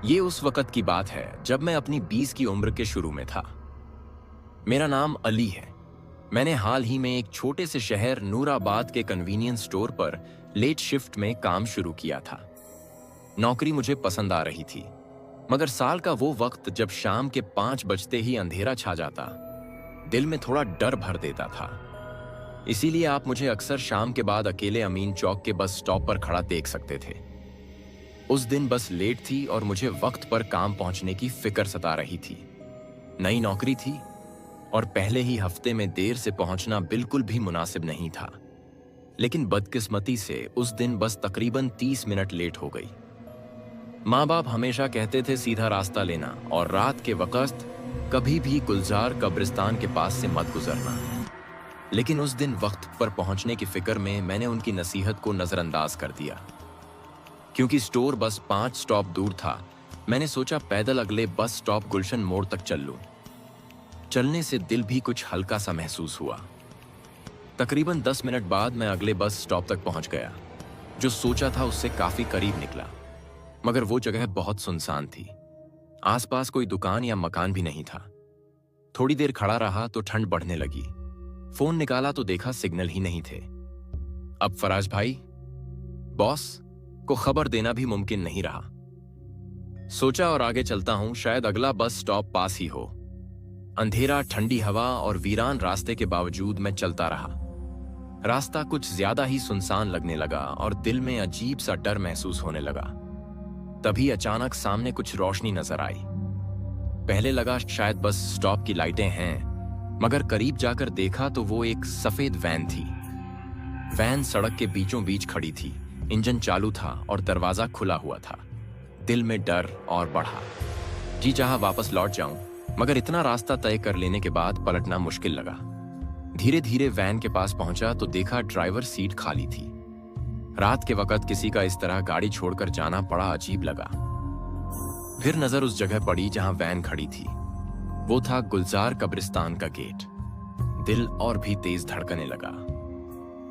ये उस वक्त की बात है जब मैं अपनी 20 की उम्र के शुरू में था। मेरा नाम अली है। मैंने हाल ही में एक छोटे से शहर नूराबाद के कन्वीनियंस स्टोर पर लेट शिफ्ट में काम शुरू किया था। नौकरी मुझे पसंद आ रही थी, मगर साल का वो वक्त जब शाम के 5 बजते ही अंधेरा छा जाता, दिल में थोड़ा डर भर देता था। इसीलिए आप मुझे अक्सर शाम के बाद अकेले अमीन चौक के बस स्टॉप पर खड़ा देख सकते थे। उस दिन बस लेट थी और मुझे वक्त पर काम पहुंचने की फिक्र सता रही थी। नई नौकरी थी और पहले ही हफ्ते में देर से पहुंचना बिल्कुल भी मुनासिब नहीं था। लेकिन बदकिस्मती से उस दिन बस तकरीबन 30 मिनट लेट हो गई। माँ बाप हमेशा कहते थे सीधा रास्ता लेना और रात के वक्त कभी भी गुलजार कब्रिस्तान के पास से मत गुजरना। लेकिन उस दिन वक्त पर पहुंचने की फिक्र में मैंने उनकी नसीहत को नजरअंदाज कर दिया। क्योंकि स्टोर बस 5 स्टॉप दूर था, मैंने सोचा पैदल अगले बस स्टॉप गुलशन मोड़ तक चल लूं। चलने से दिल भी कुछ हल्का सा महसूस हुआ। तकरीबन 10 मिनट बाद मैं अगले बस स्टॉप तक पहुंच गया। जो सोचा था उससे काफी करीब निकला, मगर वो जगह बहुत सुनसान थी। आसपास कोई दुकान या मकान भी नहीं था। थोड़ी देर खड़ा रहा तो ठंड बढ़ने लगी। फोन निकाला तो देखा सिग्नल ही नहीं थे। अब फराज भाई, बॉस को खबर देना भी मुमकिन नहीं रहा। सोचा और आगे चलता हूं, शायद अगला बस स्टॉप पास ही हो। अंधेरा, ठंडी हवा और वीरान रास्ते के बावजूद मैं चलता रहा। रास्ता कुछ ज्यादा ही सुनसान लगने लगा और दिल में अजीब सा डर महसूस होने लगा। तभी अचानक सामने कुछ रोशनी नजर आई। पहले लगा शायद बस स्टॉप की लाइटें हैं, मगर करीब जाकर देखा तो वो एक सफेद वैन थी। वैन सड़क के बीचों बीच खड़ी थी, इंजन चालू था और दरवाजा खुला हुआ था। दिल में डर और बढ़ा। जी चाहा वापस लौट जाऊं, मगर इतना रास्ता तय कर लेने के बाद पलटना मुश्किल लगा। धीरे धीरे वैन के पास पहुंचा तो देखा ड्राइवर सीट खाली थी। रात के वक्त किसी का इस तरह गाड़ी छोड़कर जाना बड़ा अजीब लगा। फिर नजर उस जगह पड़ी जहां वैन खड़ी थी। वो था गुलजार कब्रिस्तान का गेट। दिल और भी तेज धड़कने लगा।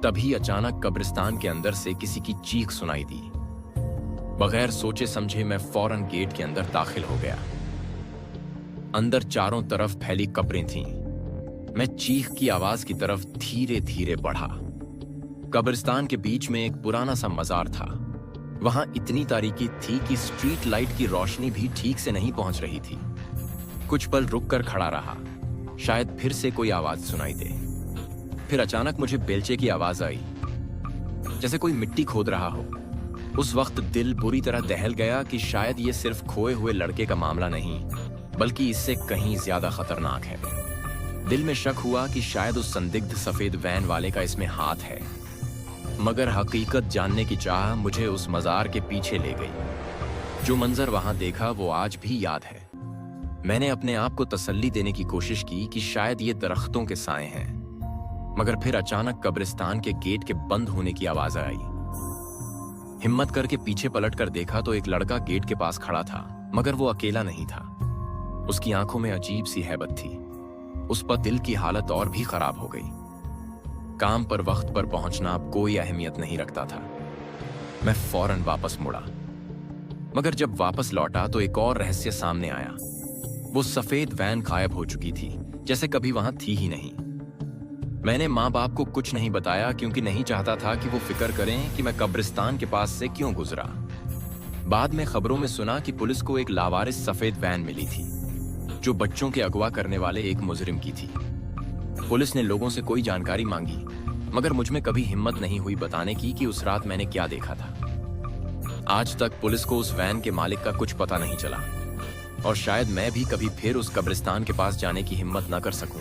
तभी अचानक कब्रिस्तान के अंदर से किसी की चीख सुनाई दी। बगैर सोचे समझे मैं फौरन गेट के अंदर दाखिल हो गया। अंदर चारों तरफ फैली कब्रें थीं। मैं चीख की आवाज की तरफ धीरे धीरे बढ़ा। कब्रिस्तान के बीच में एक पुराना सा मजार था। वहां इतनी तारीकी थी कि स्ट्रीट लाइट की रोशनी भी ठीक से नहीं पहुंच रही थी। कुछ पल रुककर खड़ा रहा, शायद फिर से कोई आवाज सुनाई दे। फिर अचानक मुझे बेलचे की आवाज आई, जैसे कोई मिट्टी खोद रहा हो। उस वक्त दिल बुरी तरह दहल गया कि शायद ये सिर्फ खोए हुए लड़के का मामला नहीं, बल्कि इससे कहीं ज्यादा खतरनाक है। दिल में शक हुआ कि शायद उस संदिग्ध सफेद वैन वाले का इसमें हाथ है, मगर हकीकत जानने की चाह मुझे उस मजार के पीछे ले गई। जो मंजर वहां देखा वो आज भी याद है। मैंने अपने आप को तसल्ली देने की कोशिश की कि शायद ये दरख्तों के साए हैं, मगर फिर अचानक कब्रिस्तान के गेट के बंद होने की आवाज आई। हिम्मत करके पीछे पलट कर देखा तो एक लड़का गेट के पास खड़ा था, मगर वो अकेला नहीं था। उसकी आंखों में अजीब सी हैबत थी। उस पर दिल की हालत और भी खराब हो गई। काम पर वक्त पर पहुंचना अब कोई अहमियत नहीं रखता था। मैं फौरन वापस मुड़ा, मगर जब वापस लौटा तो एक और रहस्य सामने आया। वो सफेद वैन गायब हो चुकी थी, जैसे कभी वहां थी ही नहीं। मैंने माँ बाप को कुछ नहीं बताया, क्योंकि नहीं चाहता था कि वो फिक्र करें कि मैं कब्रिस्तान के पास से क्यों गुजरा। बाद में खबरों में सुना कि पुलिस को एक लावारिस सफेद वैन मिली थी, जो बच्चों के अगवा करने वाले एक मुजरिम की थी। पुलिस ने लोगों से कोई जानकारी मांगी, मगर मुझ में कभी हिम्मत नहीं हुई बताने की कि उस रात मैंने क्या देखा था। आज तक पुलिस को उस वैन के मालिक का कुछ पता नहीं चला, और शायद मैं भी कभी फिर उस कब्रिस्तान के पास जाने की हिम्मत न कर सकूं।